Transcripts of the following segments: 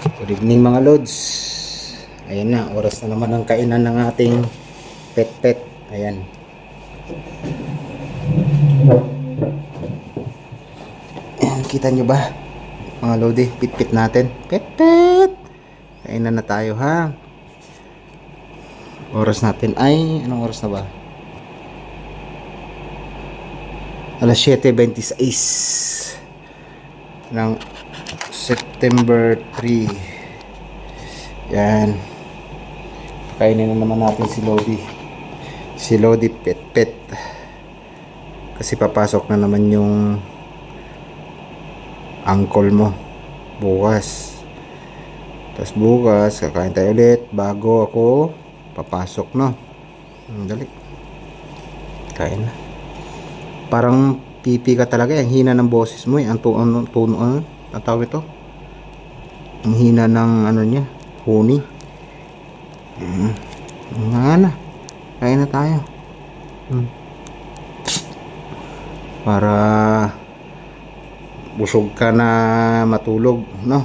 Good evening mga lods. Ayan na, oras na naman ng kainan ng ating pet. Ayan. Ayan, kita nyo ba? Mga lodi, pit natin. Pet. Kainan na tayo ha. Oras natin ay, anong oras na ba? Alas 7:26 ng September 3. Yan. Kainin na naman natin si Lodi. Si Lodi pet. Kasi papasok na naman yung uncle mo bukas. Tapos bukas kakain tayo ulit bago ako papasok, no? Dali. Kain na. Parang pipi ka talaga. Ang hina ng boses mo eh. Ang tono, ang tawag ito? Ang hina ng ano niya, honey. Nga na. Kain na tayo. Para busog ka na matulog, no?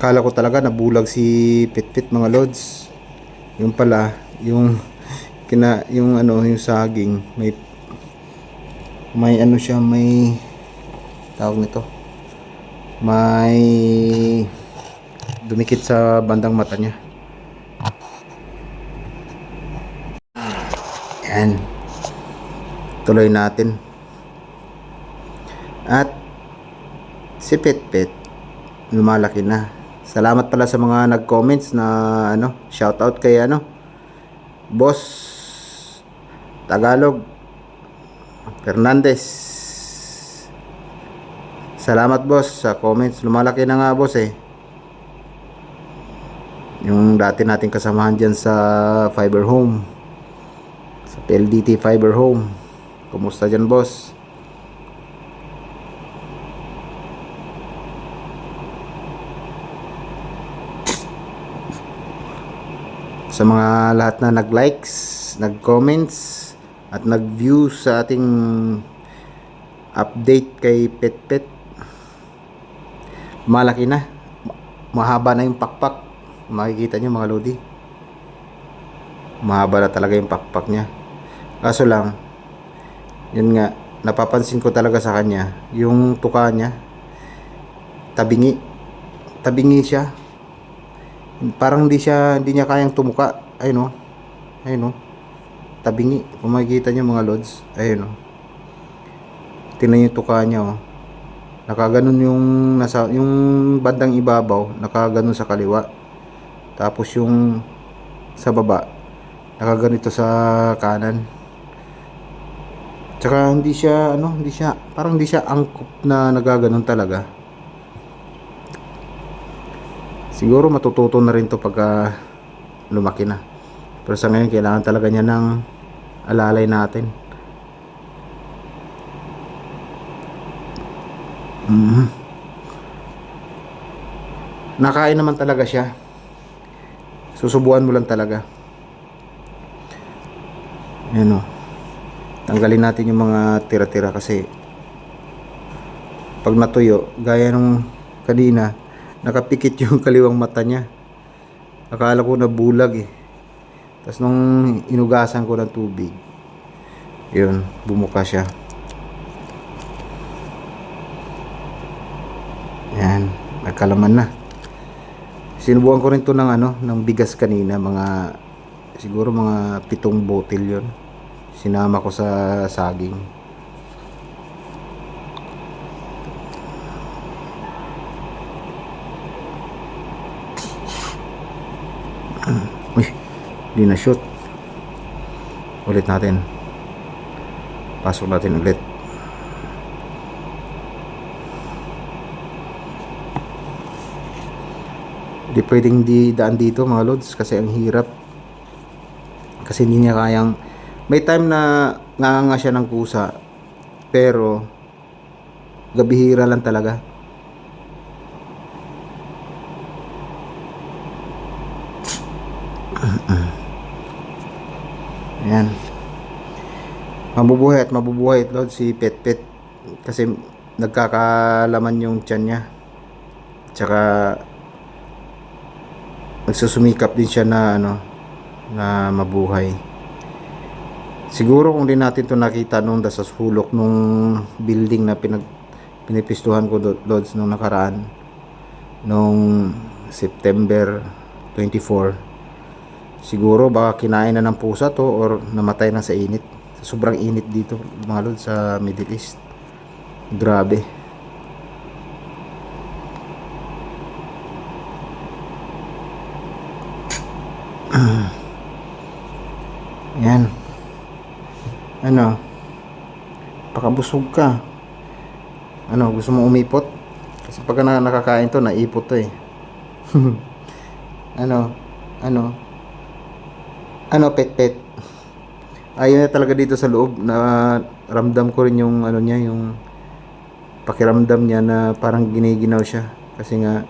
Kala ko talaga nabulag si Pit mga lods. Yung pala, yung yung saging, may ano siya, may tawag nito, may dumikit sa bandang mata niya. Yan, tuloy natin. At si Pit lumalaki na. Salamat pala sa mga nag-comments na shout out kay Boss Tagalog Fernandez. Salamat boss sa comments. Lumalaki na nga boss eh. Yung dati nating kasamahan dyan sa Fiber Home, sa PLDT Fiber Home. Kumusta dyan boss? Sa mga lahat na nag-likes, nag-comments at nag-view sa ating update kay Pet, malaki na, mahaba na yung pakpak. Makikita nyo mga lodi, mahaba na talaga yung pakpak nya. Kaso lang, yun nga, napapansin ko talaga sa kanya, yung tuka nya tabingi siya. Parang hindi niya kayang tumuka. Ayun o, tabingi. Kung makikita nyo mga lods, ayun o, tingnan yung tuka niya o. Nakaganon yung bandang ibabaw, nakaganon sa kaliwa. Tapos yung sa baba, nakaganito sa kanan. Tsaka parang hindi siya angkop na nagaganon talaga. Siguro matututo na rin to pagka lumaki na. Pero sa ngayon kailangan talaga niya ng alalay natin. Nakain naman talaga siya. Susubuan mo lang talaga. Ayan o. Tanggalin natin yung mga tira-tira kasi pag natuyo, gaya nung kanina, nakapikit yung kaliwang mata niya. Akala ko nabulag eh. Tapos nung inugasan ko ng tubig, yun, bumuka siya. Yan, nagkalaman na. Sinubukan ko rin to ng bigas kanina, siguro mga 7 botel yun. Sinama ko sa saging. Uy, di na shoot. Ulit natin. Pasok natin ulit. Di pwedeng di daan dito mga lods kasi ang hirap. Kasi hindi niya kayang, may time na nganga siya ng kusa, pero gabihira lang talaga. Ayan. Mabubuhay at mabubuhay ito si Pet kasi nagkakalaman yung tiyan niya. Tsaka nagsusumikap din siya na na mabuhay. Siguro kung di natin to nakita nung sa sulok nung building na pinipistuhan ko, Lods, nung nakaraan, nung September 24, siguro baka kinain na ng pusa to or namatay na sa init. Sobrang init dito, mga Lods, sa Middle East. Grabe. Yan. Pakabusog ka. Gusto mo umipot? Kasi pag nakakain to, naipot to eh. Pet. Ayun na talaga dito sa loob, na ramdam ko rin yung niya, yung pakiramdam niya na parang giniginaw siya. Kasi nga,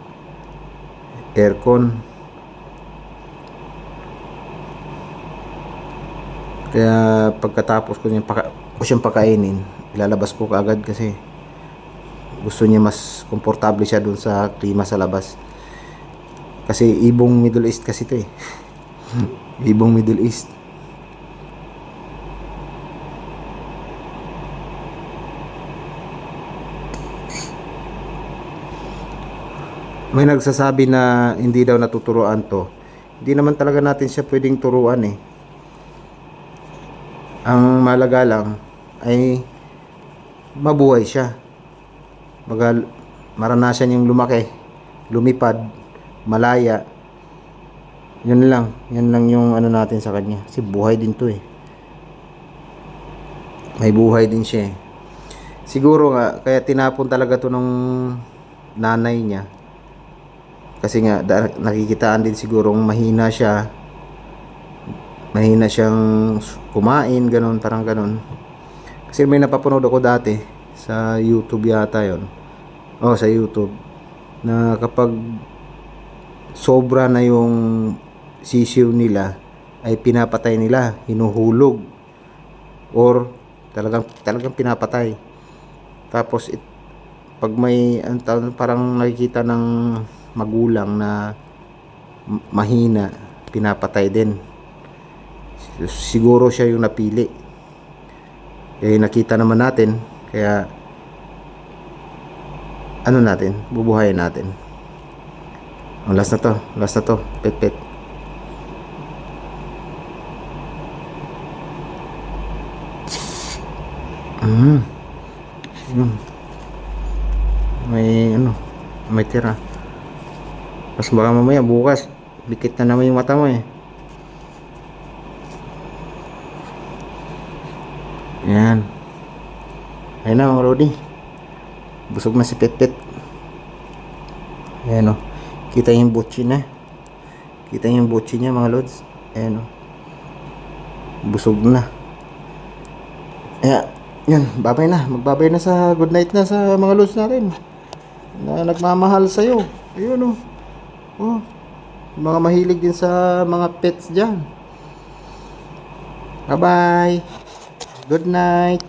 aircon. Kaya pagkatapos ko siyang pakainin, ilalabas ko kaagad kasi gusto niya mas komportable siya dun sa klima sa labas. Kasi ibong Middle East kasi ito eh. Ibong Middle East. May nagsasabi na hindi daw natuturuan to. Hindi naman talaga natin siya pwedeng turuan eh. Ang malaga lang ay mabuhay siya. Maranasan yung lumaki, lumipad, malaya. Yan lang yung natin sa kanya. Kasi buhay din to eh. May buhay din siya eh. Siguro nga, kaya tinapon talaga to ng nanay niya. Kasi nga, nakikitaan din sigurong mahina siya. Mahina siyang kumain, parang ganon. Kasi may napapanood ako dati sa YouTube yata yon. Sa YouTube, na kapag sobra na yung sisiw nila, ay pinapatay nila, hinuhulog, or talagang pinapatay. Tapos pag may parang nakikita ng magulang na mahina, pinapatay din. Siguro siya yung napili. Nakita naman natin, kaya bubuhayin natin. Last na to, pet. May tira. Mas baka mamaya bukas dikit na naman yung mata mo eh. Yan. Ayun na mga Lodi. Busog na si Pet. Ayan o. Kita yung butchi na. Kita yung butchi niya mga Lods. Ayan o. Busog na. Ayan. Yan. Babay na. Magbabay na sa good night na sa mga Lods natin. Na nagmamahal sa'yo. Ayun o. Mga mahilig din sa mga pets dyan. Bye bye. Good night.